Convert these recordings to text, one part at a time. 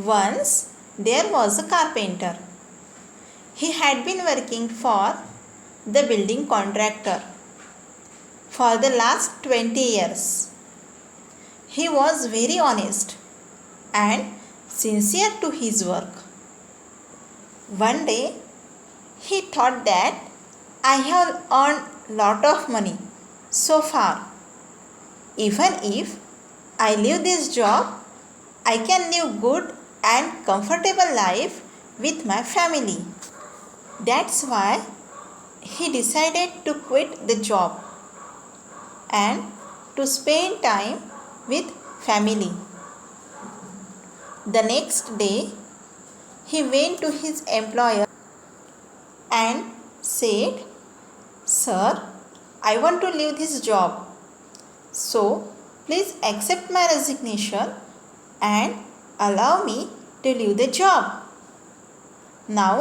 Once there was a carpenter. He had been working for the building contractor for the last 20 years. He was very honest and sincere to his work. One day he thought that I have earned lot of money so far. Even if I leave this job, I can live good and comfortable life with my family. That's why he decided to quit the job and to spend time with family. The next day, he went to his employer and said, "Sir, I want to leave this job. So, please accept my resignation and allow me to leave the job. Now,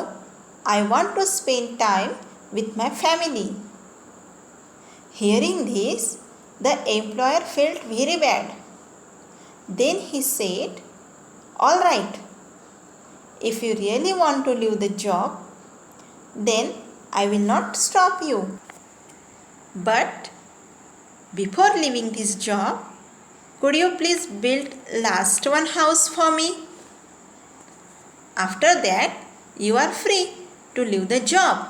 I want to spend time with my family." Hearing this, the employer felt very bad. Then he said, "All right, if you really want to leave the job, then I will not stop you. But before leaving this job, could you please build last one house for me? After that, you are free to leave the job."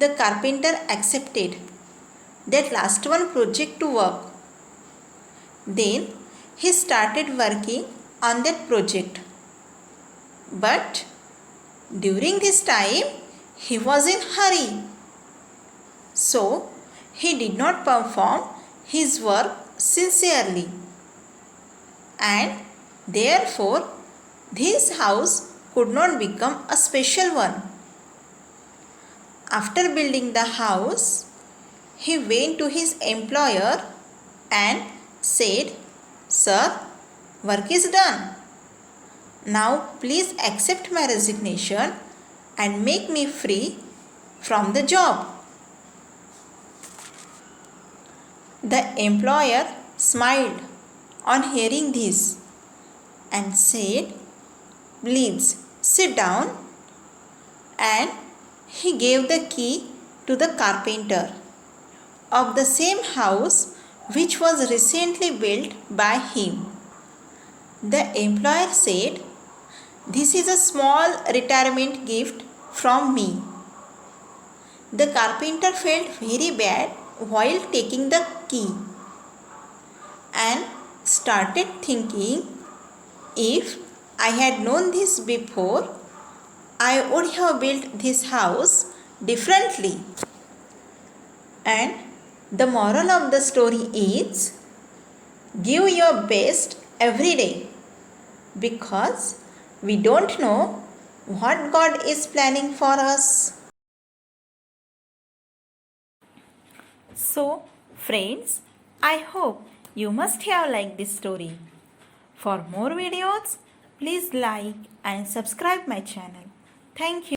The carpenter accepted that last one project to work. Then he started working on that project. But during this time, he was in hurry. So, he did not perform his work sincerely. And therefore, this house could not become a special one. After building the house, he went to his employer and said, "Sir, work is done. Now please accept my resignation and make me free from the job." The employer smiled on hearing this and said, "Please sit down," and he gave the key to the carpenter of the same house which was recently built by him. The employer said, "This is a small retirement gift from me." The carpenter felt very bad while taking the key and started thinking, if I had known this before, I would have built this house differently. And the moral of the story is, give your best every day, because we don't know what God is planning for us. So, friends, I hope you must have liked this story. For more videos, please like and subscribe my channel. Thank you.